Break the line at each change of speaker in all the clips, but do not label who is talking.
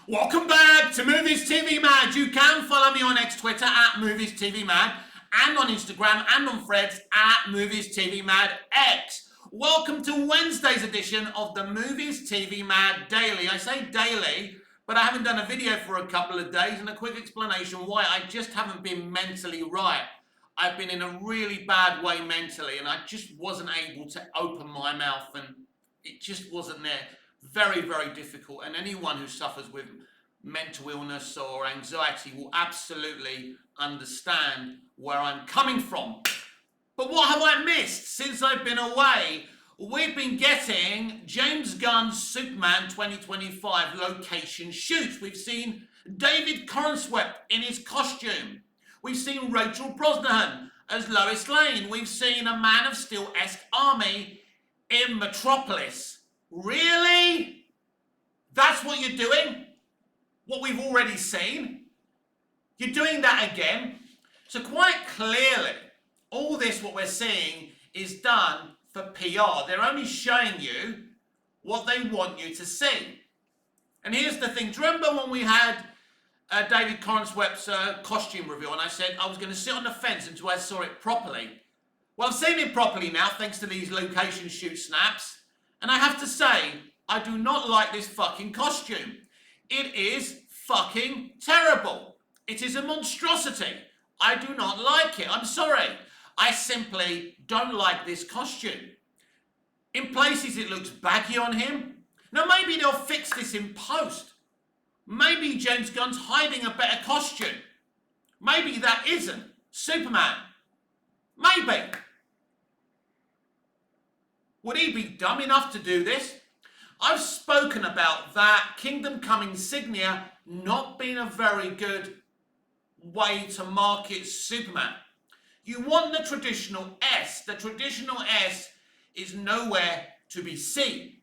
Welcome back to Movies TV Mad. You can follow me on X Twitter at Movies TV Mad and on Instagram and on Threads at Movies TV Mad X. Welcome to Wednesday's edition of the Movies TV Mad Daily. I say daily, but I haven't done a video for a couple of days, and a quick explanation why. I just haven't been mentally right. I've been in a really bad way mentally, and I just wasn't able to open my mouth, and it just wasn't there. Very, very difficult, and anyone who suffers with mental illness or anxiety will absolutely understand where I'm coming from. But what have I missed since I've been away? We've been getting James Gunn's Superman 2025 location shoots. We've seen David Corenswet in his costume. We've seen Rachel Brosnahan as Lois Lane. We've seen a Man of Steel-esque army in Metropolis. Really? That's what you're doing? What we've already seen? You're doing that again? So quite clearly, all this, what we're seeing, is done for PR. They're only showing you what they want you to see. And here's the thing. Do you remember when we had David Corenswet's costume reveal, and I said I was going to sit on the fence until I saw it properly? Well, I've seen it properly now, thanks to these location shoot snaps. And I have to say, I do not like this fucking costume. It is fucking terrible. It is a monstrosity. I do not like it. I'm sorry. I simply don't like this costume. In places it looks baggy on him. Now maybe they'll fix this in post. Maybe James Gunn's hiding a better costume. Maybe that isn't Superman. Maybe. Would he be dumb enough to do this? I've spoken about that Kingdom Come insignia not being a very good way to market Superman. You want the traditional S. The traditional S is nowhere to be seen.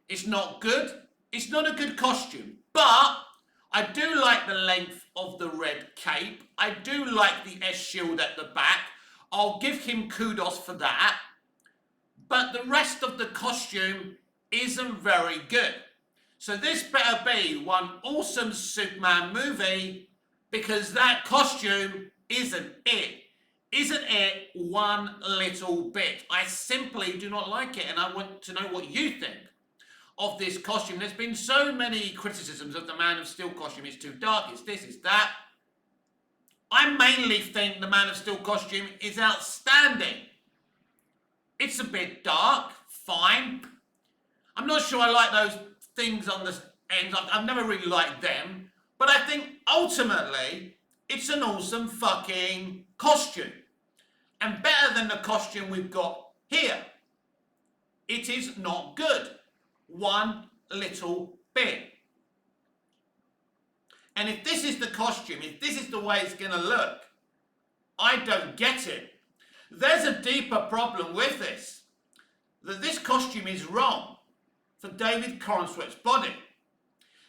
It's not good. It's not a good costume. But I do like the length of the red cape. I do like the S shield at the back. I'll give him kudos for that. But the rest of the costume isn't very good. So this better be one awesome Superman movie, because that costume isn't it. Isn't it one little bit. I simply do not like it, and I want to know what you think of this costume. There's been so many criticisms of the Man of Steel costume. It's too dark, it's this, it's that. I mainly think the Man of Steel costume is outstanding. It's a bit dark, fine. I'm not sure I like those things on the ends. I've never really liked them. But I think ultimately, it's an awesome fucking costume. And better than the costume we've got here. It is not good. One little bit. And if this is the costume, if this is the way it's going to look, I don't get it. There's a deeper problem with this. That this costume is wrong for David Corenswet's body.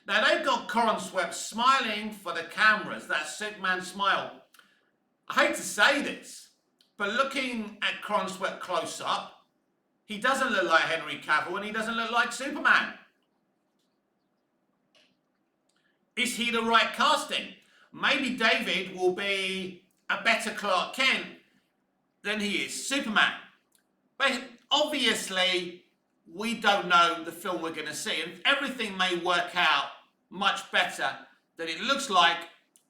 Now they've got Corenswet smiling for the cameras, that Superman smile. I hate to say this, but looking at Corenswet close up, he doesn't look like Henry Cavill and he doesn't look like Superman. Is he the right casting? Maybe David will be a better Clark Kent than he is Superman. But obviously, we don't know the film we're going to see, and everything may work out much better than it looks like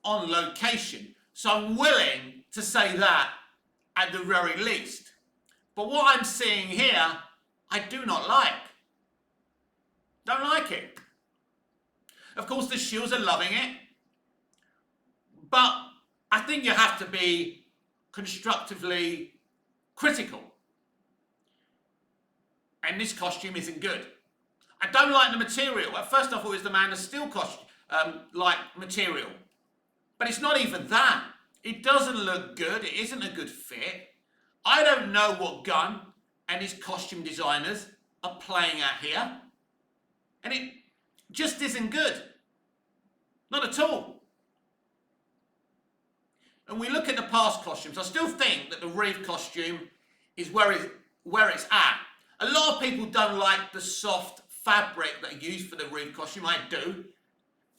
on location. So I'm willing to say that at the very least. But what I'm seeing here, I do not like. Don't like it. Of course, the Shields are loving it, but I think you have to be constructively critical. And this costume isn't good. I don't like the material. At first I thought it was the Man of Steel costume, like material. But it's not even that. It doesn't look good. It isn't a good fit. I don't know what Gunn and his costume designers are playing at here. And it just isn't good. Not at all. And we look at the past costumes, I still think that the Reeve costume is where it's at. A lot of people don't like the soft fabric that are used for the Reeve costume. I do.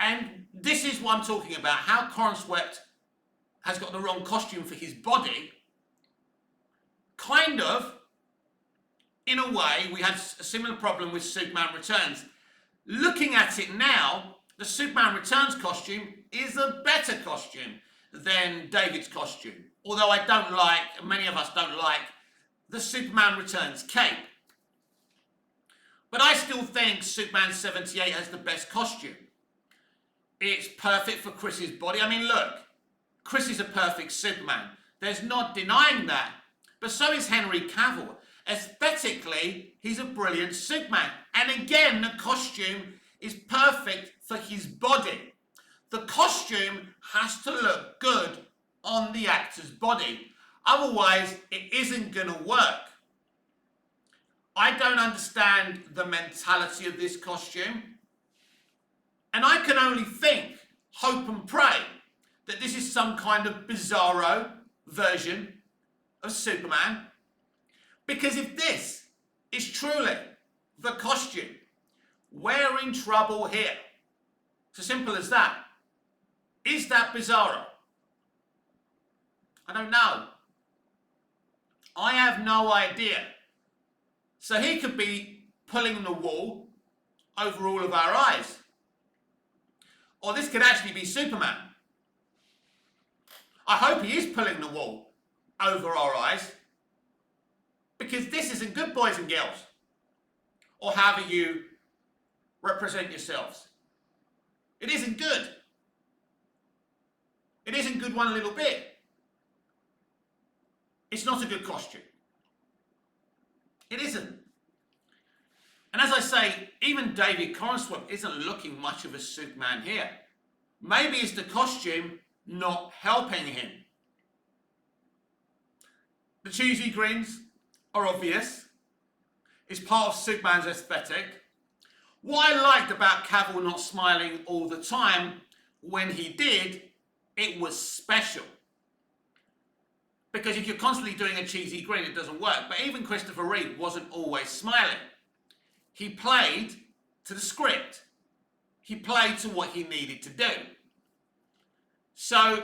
And this is what I'm talking about, how Corenswet has got the wrong costume for his body. Kind of, in a way, we had a similar problem with Superman Returns. Looking at it now, the Superman Returns costume is a better costume than David's costume. Although I don't like, and many of us don't like, the Superman Returns cape. But I still think Superman 78 has the best costume. It's perfect for Chris's body. I mean, look, Chris is a perfect Superman. There's not denying that. But so is Henry Cavill. Aesthetically, he's a brilliant Superman. And again, the costume is perfect for his body. The costume has to look good on the actor's body. Otherwise, it isn't going to work. I don't understand the mentality of this costume. And I can only think, hope and pray, that this is some kind of bizarro version of Superman. Because if this is truly the costume, we're in trouble here. It's as simple as that. Is that bizarro? I don't know. I have no idea. So he could be pulling the wool over all of our eyes. Or this could actually be Superman. I hope he is pulling the wool over our eyes. Because this isn't good, boys and girls. Or however you represent yourselves. It isn't good. It isn't good one little bit. It's not a good costume. It isn't. And as I say, even David Corenswet isn't looking much of a Superman here. Maybe it's the costume not helping him. The cheesy grins are obvious. It's part of Superman's aesthetic. What I liked about Cavill not smiling all the time, when he did, it was special. Because if you're constantly doing a cheesy grin, it doesn't work. But even Christopher Reeve wasn't always smiling. He played to the script. He played to what he needed to do. So,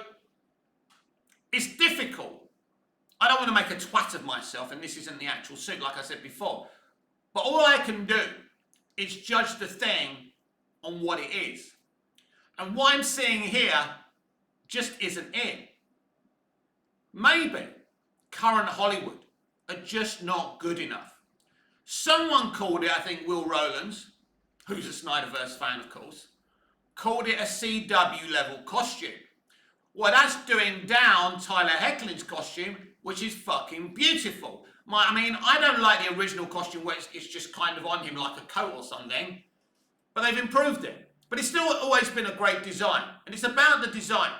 it's difficult. I don't want to make a twat of myself, and this isn't the actual suit, like I said before. But all I can do is judge the thing on what it is. And what I'm seeing here just isn't it. Maybe current Hollywood are just not good enough. Someone called it, I think Will Rowlands, who's a Snyderverse fan of course, called it a CW level costume. Well, that's doing down Tyler Hoechlin's costume, which is fucking beautiful. I don't like the original costume where it's just kind of on him like a coat or something, but they've improved it. But it's still always been a great design, and it's about the design.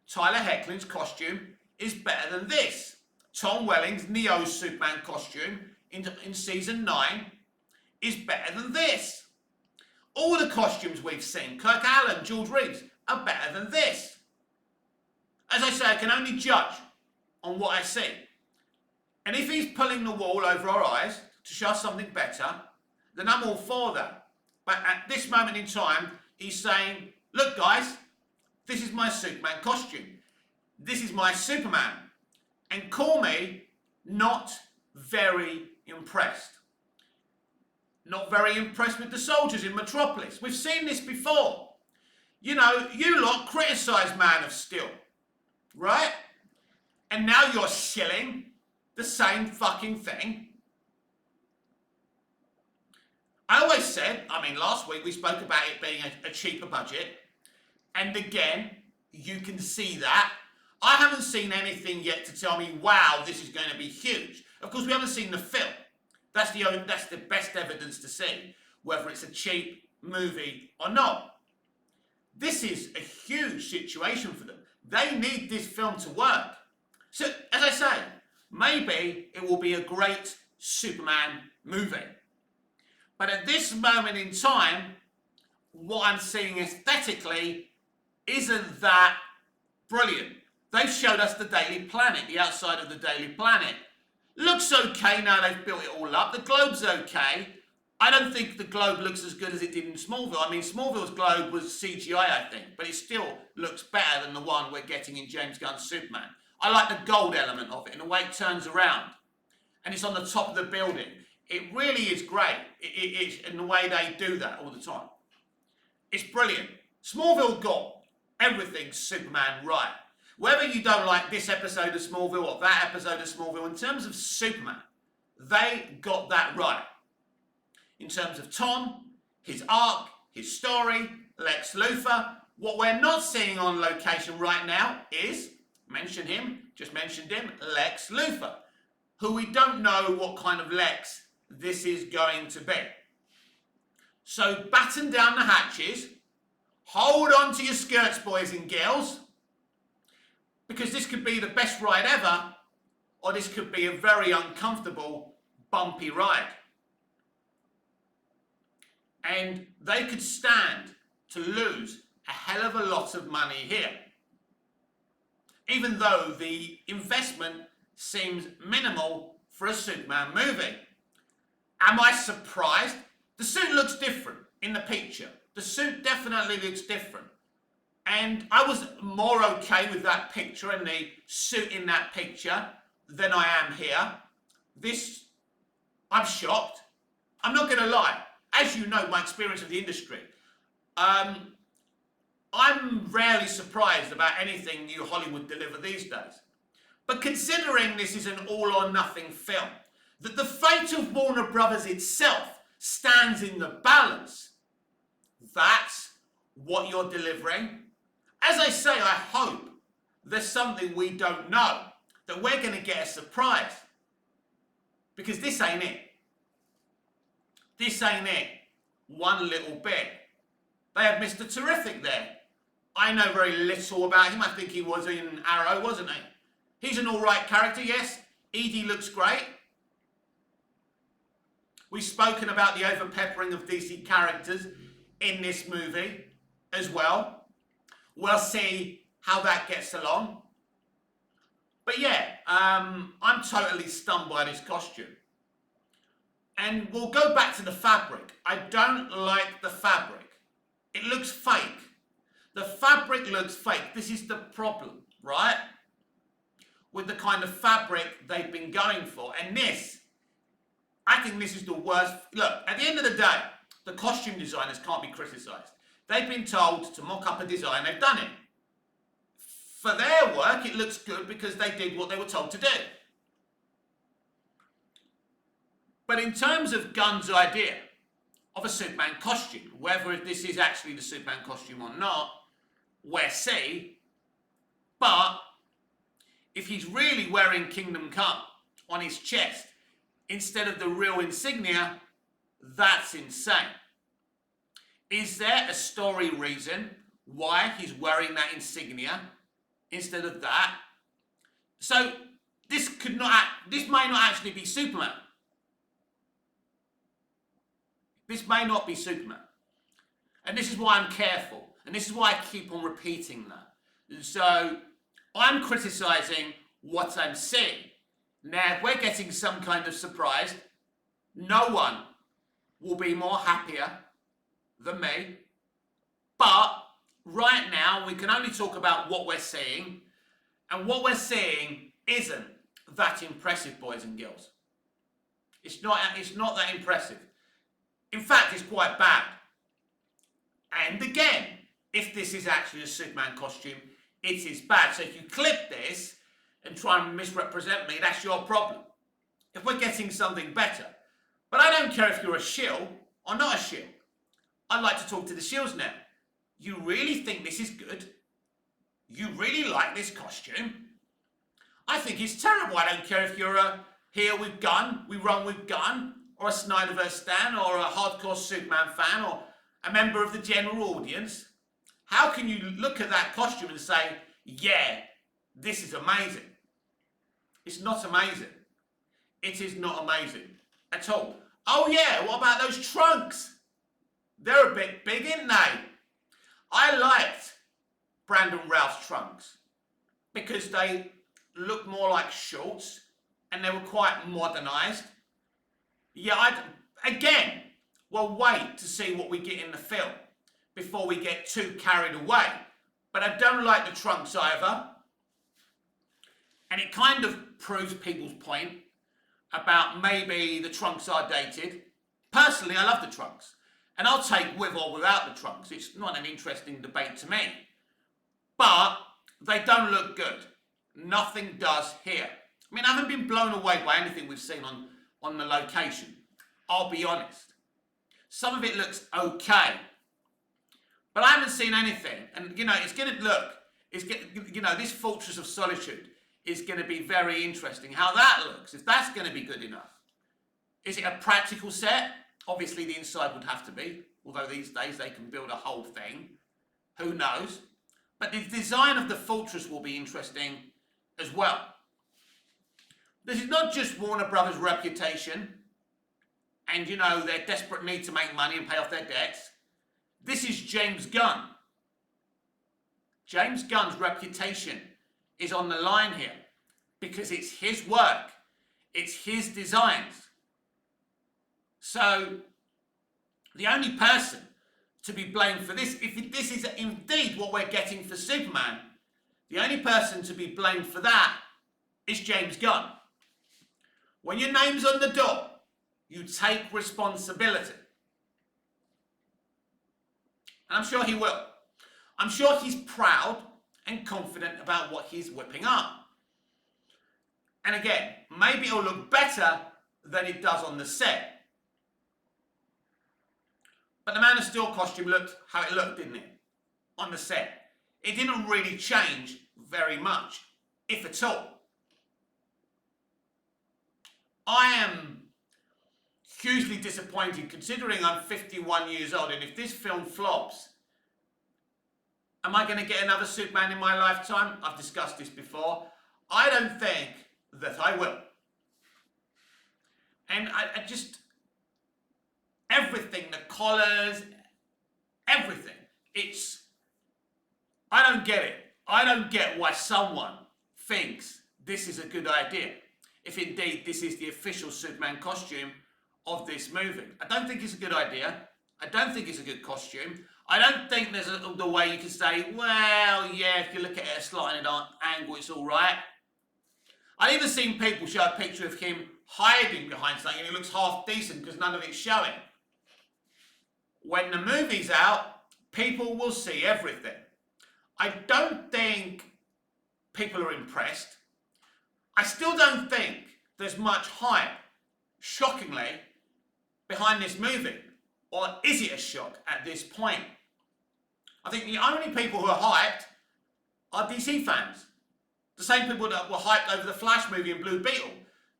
Tyler Hoechlin's costume is better than this. Tom Welling's Neo Superman costume in season 9 is better than this. All the costumes we've seen, Kirk Allen, George Reeves, are better than this. As I say, I can only judge on what I see. And if he's pulling the wool over our eyes to show us something better, then I'm all for that. But at this moment in time, he's saying, look guys, this is my Superman costume. This is my Superman. And call me not very impressed. Not very impressed with the soldiers in Metropolis. We've seen this before. You know, you lot criticised Man of Steel, right? And now you're shilling the same fucking thing. I always said, last week we spoke about it being a cheaper budget. And again, you can see that. I haven't seen anything yet to tell me, wow, this is going to be huge. Of course, we haven't seen the film. That's the best evidence to see whether it's a cheap movie or not. This is a huge situation for them. They need this film to work. So, as I say, maybe it will be a great Superman movie. But at this moment in time, what I'm seeing aesthetically isn't that brilliant. They've showed us the Daily Planet, the outside of the Daily Planet. Looks okay now they've built it all up. The Globe's okay. I don't think the globe looks as good as it did in Smallville. I mean, Smallville's globe was CGI, I think, but it still looks better than the one we're getting in James Gunn's Superman. I like the gold element of it and the way it turns around. And it's on the top of the building. It really is great in the way they do that all the time. It's brilliant. Smallville got everything Superman right. Whether you don't like this episode of Smallville or that episode of Smallville, in terms of Superman, they got that right. In terms of Tom, his arc, his story, Lex Luthor, what we're not seeing on location right now is, just mentioned him, Lex Luthor, who we don't know what kind of Lex this is going to be. So batten down the hatches, hold on to your skirts, boys and girls, because this could be the best ride ever, or this could be a very uncomfortable, bumpy ride. And they could stand to lose a hell of a lot of money here, even though the investment seems minimal for a Superman movie. Am I surprised? The suit looks different in the picture. The suit definitely looks different. And I was more okay with that picture and the suit in that picture than I am here. This, I'm shocked. I'm not going to lie. As you know, my experience of the industry, I'm rarely surprised about anything new Hollywood deliver these days. But considering this is an all-or-nothing film, that the fate of Warner Brothers itself stands in the balance, that's what you're delivering. As I say, I hope there's something we don't know, that we're going to get a surprise. Because this ain't it. This ain't it. One little bit. They had Mr. Terrific there. I know very little about him. I think he was in Arrow, wasn't he? He's an alright character, yes. Edie looks great. We've spoken about the overpeppering of DC characters in this movie as well. We'll see how that gets along. But yeah, I'm totally stunned by this costume. And we'll go back to the fabric. I don't like the fabric. It looks fake. The fabric looks fake. This is the problem, right? With the kind of fabric they've been going for. And this, I think this is the worst. Look, at the end of the day, the costume designers can't be criticised. They've been told to mock up a design, they've done it. For their work, it looks good because they did what they were told to do. But in terms of Gunn's idea of a Superman costume, whether this is actually the Superman costume or not, we'll see. But if he's really wearing Kingdom Come on his chest instead of the real insignia, that's insane. Is there a story reason why he's wearing that insignia instead of that? So this may not actually be Superman. This may not be Superman. And this is why I'm careful. And this is why I keep on repeating that. So I'm criticising what I'm seeing. Now, if we're getting some kind of surprise, no one will be more happier than me. But right now, we can only talk about what we're seeing. And what we're seeing isn't that impressive, boys and girls. It's not that impressive. In fact, it's quite bad. And again, if this is actually a Superman costume, it is bad. So if you clip this and try and misrepresent me, that's your problem. If we're getting something better. But I don't care if you're a shill or not a shill. I'd like to talk to the shills now. You really think this is good? You really like this costume? I think it's terrible. I don't care if you're a here with Gunn, we run with Gunn, or a Snyderverse stan, or a hardcore Superman fan, or a member of the general audience. How can you look at that costume and say, yeah, this is amazing? It's not amazing. It is not amazing at all. Oh yeah, what about those trunks? They're a bit big, aren't they? I liked Brandon Routh's trunks because they looked more like shorts and they were quite modernised. Yeah, again, Well, wait to see what we get in the film before we get too carried away. But I don't like the trunks either. And it kind of proves people's point about maybe the trunks are dated. Personally, I love the trunks. And I'll take with or without the trunks. It's not an interesting debate to me. But they don't look good. Nothing does here. I mean, I haven't been blown away by anything we've seen on the location. I'll be honest. Some of it looks okay. But I haven't seen anything. And, you know, it's going to look, this Fortress of Solitude is going to be very interesting. How that looks, if that's going to be good enough. Is it a practical set? Obviously, the inside would have to be. Although these days they can build a whole thing. Who knows? But the design of the fortress will be interesting as well. This is not just Warner Brothers' reputation and, you know, their desperate need to make money and pay off their debts. This is James Gunn. James Gunn's reputation is on the line here because it's his work. It's his designs. So, the only person to be blamed for this, if this is indeed what we're getting for Superman, the only person to be blamed for that is James Gunn. When your name's on the door, you take responsibility. And I'm sure he will. I'm sure he's proud and confident about what he's whipping up. And again, maybe it'll look better than it does on the set. But the Man of Steel costume looked how it looked, didn't it? On the set. It didn't really change very much, if at all. I am hugely disappointed considering I'm 51 years old, and if this film flops, am I going to get another Superman in my lifetime? I've discussed this before. I don't think that I will. And I just... everything, the collars, everything. I don't get it. I don't get why someone thinks this is a good idea. If indeed this is the official Superman costume of this movie. I don't think it's a good idea. I don't think it's a good costume. I don't think there's the way you can say, well, yeah, if you look at it at a slight angle, it's all right. I've even seen people show a picture of him hiding behind something and it looks half decent because none of it's showing. When the movie's out, people will see everything. I don't think people are impressed. I still don't think there's much hype, shockingly, behind this movie. Or is it a shock at this point? I think the only people who are hyped are DC fans. The same people that were hyped over the Flash movie and Blue Beetle.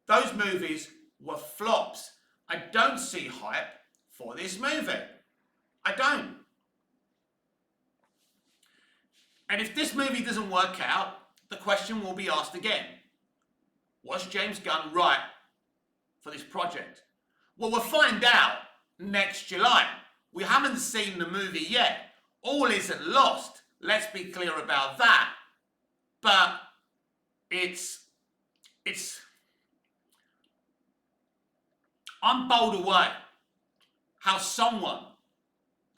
Those movies were flops. I don't see hype for this movie. I don't. And if this movie doesn't work out, the question will be asked again. Was James Gunn right for this project? Well, we'll find out next July. We haven't seen the movie yet. All isn't lost. Let's be clear about that. But I'm bowled away how someone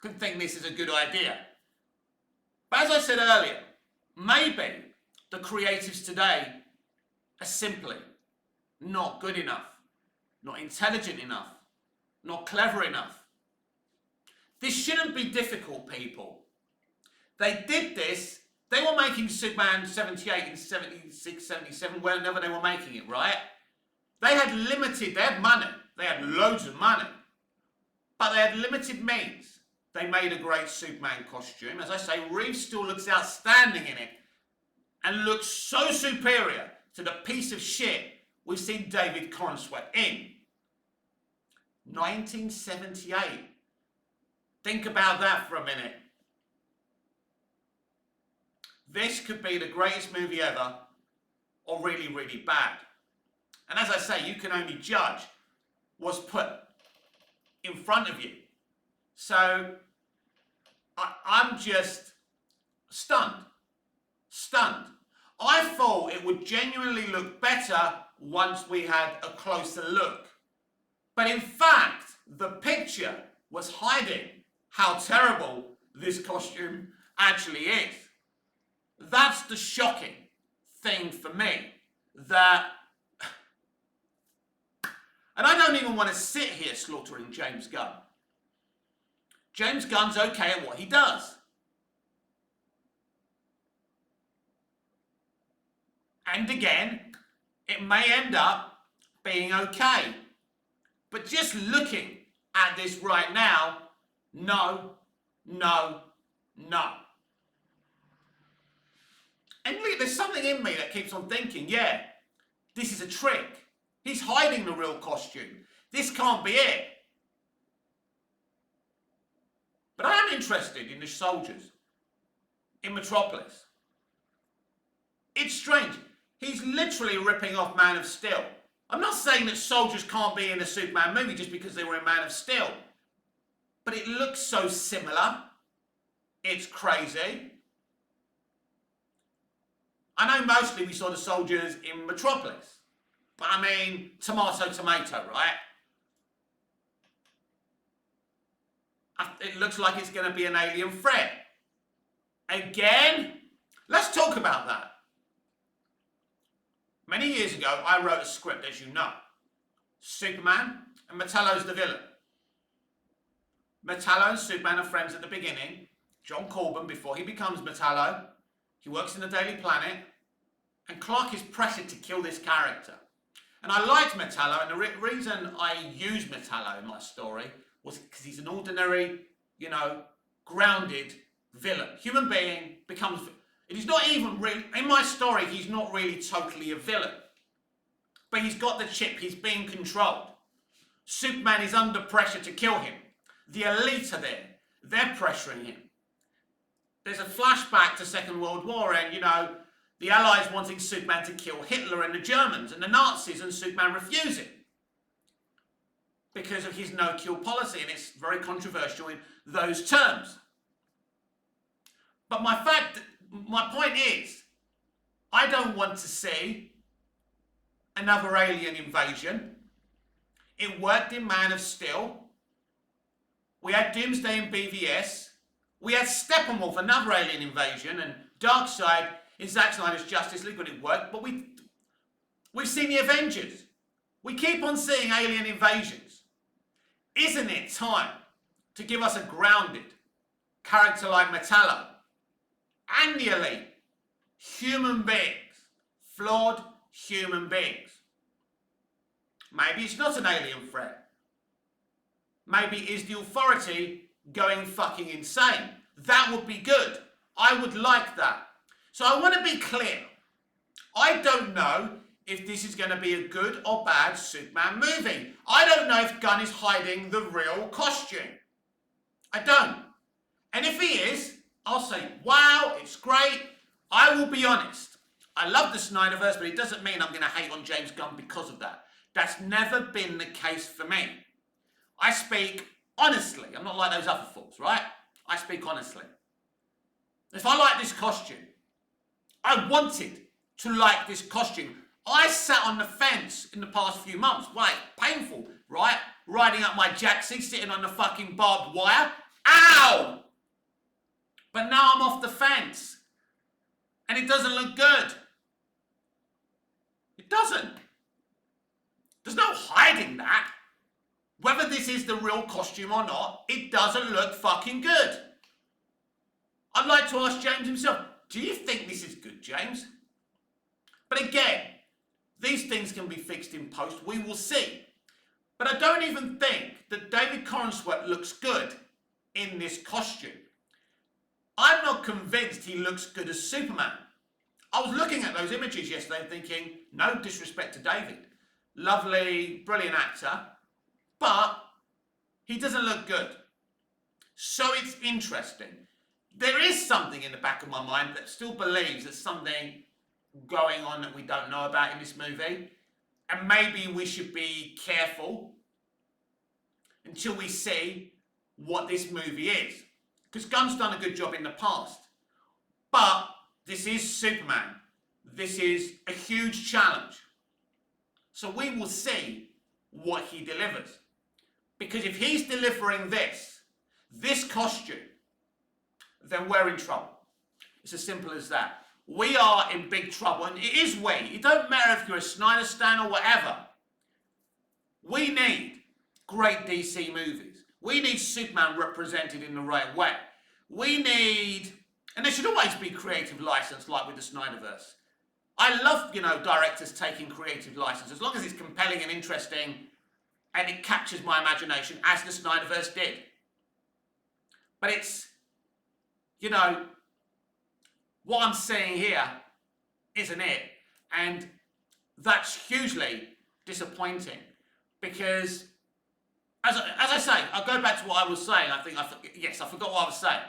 could think this is a good idea. But as I said earlier, maybe the creatives today are simply not good enough, not intelligent enough, not clever enough. This shouldn't be difficult, people. They did this. They were making Superman 78 and 76, 77, whenever they were making it, right? They had money. They had loads of money. But they had limited means. They made a great Superman costume. As I say, Reeves still looks outstanding in it. And looks so superior to the piece of shit we've seen David Corenswet in. 1978. Think about that for a minute. This could be the greatest movie ever, or really, really bad. And as I say, you can only judge what's put in front of you. So, I'm just stunned. Stunned. I thought it would genuinely look better once we had a closer look. But in fact, the picture was hiding how terrible this costume actually is. That's the shocking thing for me. That, and I don't even want to sit here slaughtering James Gunn. James Gunn's okay at what he does. And again, it may end up being okay. But just looking at this right now, no, no, no. And look, there's something in me that keeps on thinking, yeah, this is a trick. He's hiding the real costume. This can't be it. But I am interested in the soldiers in Metropolis. It's strange. He's literally ripping off Man of Steel. I'm not saying that soldiers can't be in a Superman movie just because they were in Man of Steel. But it looks so similar. It's crazy. I know mostly we saw the soldiers in Metropolis. But I mean, tomato, tomato, right? It looks like it's going to be an alien threat. Again, let's talk about that. Many years ago, I wrote a script, as you know. Superman and Metallo's the villain. Metallo and Superman are friends at the beginning. John Corbin, before he becomes Metallo, he works in the Daily Planet, and Clark is pressured to kill this character. And I liked Metallo, and the reason I used Metallo in my story was because he's an ordinary, grounded villain. Human being becomes... He's not even really... In my story, he's not really totally a villain. But he's got the chip. He's being controlled. Superman is under pressure to kill him. The elite are there. They're pressuring him. There's a flashback to Second World War and, the Allies wanting Superman to kill Hitler and the Germans and the Nazis, and Superman refusing because of his no-kill policy, and it's very controversial in those terms. But my point is, I don't want to see another alien invasion. It worked in Man of Steel. We had Doomsday in BVS. We had Steppenwolf, another alien invasion, and Darkseid in Zack Snyder's Justice League when it worked. But we've seen the Avengers. We keep on seeing alien invasions. Isn't it time to give us a grounded character like Metallo and the elite? Human beings. Flawed human beings. Maybe it's not an alien threat. Maybe it is the Authority going fucking insane. That would be good. I would like that. So I want to be clear. I don't know if this is going to be a good or bad Superman movie. I don't know if Gunn is hiding the real costume. I don't. And if he is, I'll say, wow, it's great. I will be honest. I love the Snyderverse, but it doesn't mean I'm going to hate on James Gunn because of that. That's never been the case for me. I speak honestly. I'm not like those other fools, right? I speak honestly. If I like this costume, I wanted to like this costume. I sat on the fence in the past few months. Why? Painful, right? Riding up my jacksie, sitting on the fucking barbed wire. Ow! But now I'm off the fence. And it doesn't look good. It doesn't. There's no hiding that. Whether this is the real costume or not, it doesn't look fucking good. I'd like to ask James himself, do you think this is good, James? But again, these things can be fixed in post. We will see. But I don't even think that David Corenswet looks good in this costume. I'm not convinced he looks good as Superman. I was looking at those images yesterday and thinking, no disrespect to David. Lovely, brilliant actor. But he doesn't look good. So it's interesting. There is something in the back of my mind that still believes there's something going on that we don't know about in this movie. And maybe we should be careful until we see what this movie is. Because Gunn's done a good job in the past. But this is Superman. This is a huge challenge. So we will see what he delivers. Because if he's delivering this costume, then we're in trouble. It's as simple as that. We are in big trouble, and it is we. It don't matter if you're a Snyder stan or whatever. We need great DC movies. We need Superman represented in the right way. We need, and there should always be creative license like with the Snyderverse. I love, directors taking creative license as long as it's compelling and interesting and it captures my imagination as the Snyderverse did. But it's, what I'm seeing here isn't it. And that's hugely disappointing because, as I say, I'll go back to what I was saying. I forgot what I was saying.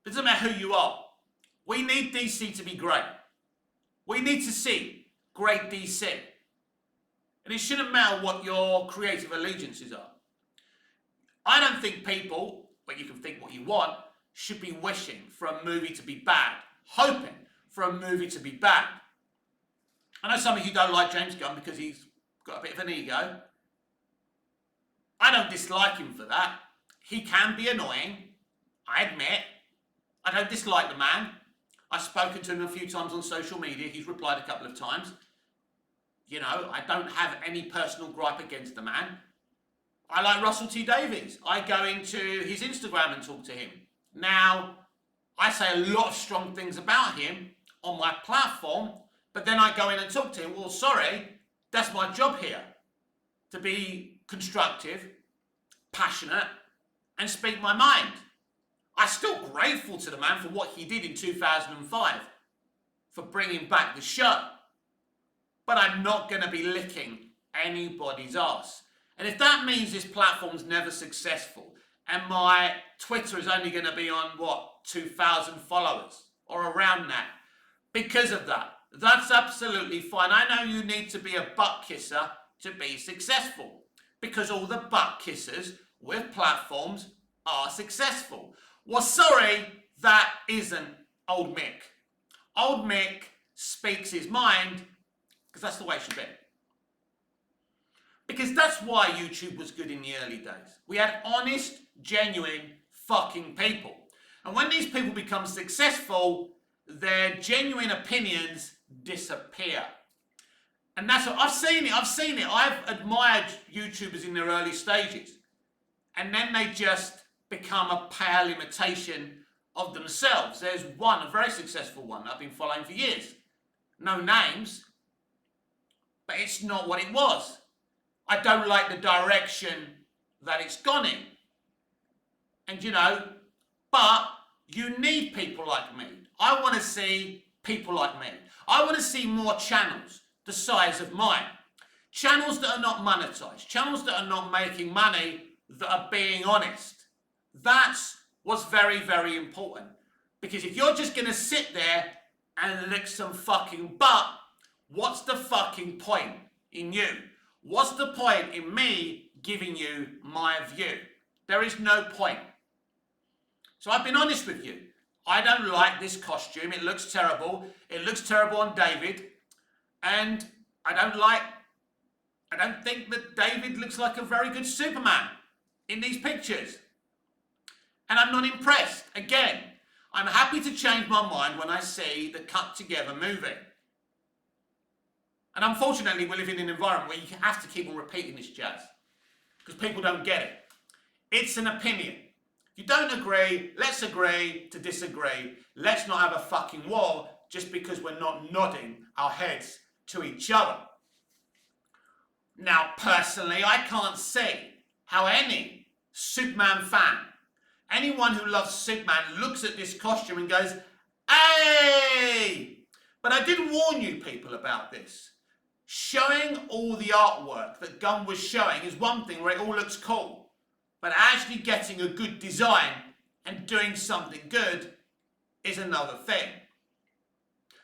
It doesn't matter who you are. We need DC to be great. We need to see great DC. And it shouldn't matter what your creative allegiances are. I don't think people, but you can think what you want, should be wishing for a movie to be bad, hoping for a movie to be bad. I know some of you don't like James Gunn because he's got a bit of an ego. I don't dislike him for that. He can be annoying, I admit. I don't dislike the man. I've spoken to him a few times on social media. He's replied a couple of times. I don't have any personal gripe against the man. I like Russell T Davies. I go into his Instagram and talk to him. Now, I say a lot of strong things about him on my platform, but then I go in and talk to him. Well, sorry, that's my job here. To be constructive, passionate, and speak my mind. I'm still grateful to the man for what he did in 2005, for bringing back the show. But I'm not going to be licking anybody's ass. And if that means this platform's never successful, and my Twitter is only going to be on, 2,000 followers, or around that, because of that, that's absolutely fine. I know you need to be a butt kisser to be successful, because all the butt kissers with platforms are successful. Well, sorry, that isn't Old Mick. Old Mick speaks his mind because that's the way it should be. Because that's why YouTube was good in the early days. We had honest, genuine fucking people. And when these people become successful, their genuine opinions disappear. And that's what I've seen it. I've admired YouTubers in their early stages. And then they just become a pale imitation of themselves. There's one, a very successful one I've been following for years. No names, but it's not what it was. I don't like the direction that it's gone in. And but you need people like me. I want to see people like me. I want to see more channels the size of mine. Channels that are not monetized. Channels that are not making money, that are being honest. That's what's very, very important. Because if you're just going to sit there and lick some fucking butt, what's the fucking point in you? What's the point in me giving you my view? There is no point. So I've been honest with you. I don't like this costume. It looks terrible. It looks terrible on David. And I don't think that David looks like a very good Superman in these pictures. And I'm not impressed. Again, I'm happy to change my mind when I see the cut together movie. And unfortunately, we're living in an environment where you have to keep on repeating this jazz. Because people don't get it. It's an opinion. If you don't agree, let's agree to disagree. Let's not have a fucking war just because we're not nodding our heads to each other. Now, personally, I can't see how any Superman fan, anyone who loves Superman, looks at this costume and goes, hey! But I did warn you people about this. Showing all the artwork that Gunn was showing is one thing where it all looks cool. But actually getting a good design and doing something good is another thing.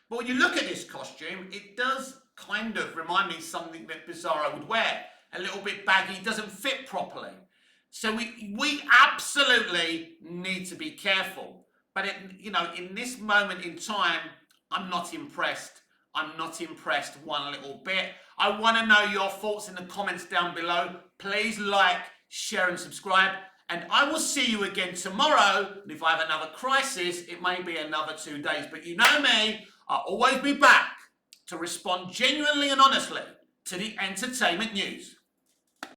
But when you look at this costume, it does kind of remind me of something that Bizarro would wear. A little bit baggy, doesn't fit properly. So we absolutely need to be careful. But in this moment in time, I'm not impressed. I'm not impressed one little bit. I want to know your thoughts in the comments down below. Please like, share and subscribe. And I will see you again tomorrow. And if I have another crisis, it may be another 2 days. But you know me, I'll always be back to respond genuinely and honestly to the entertainment news.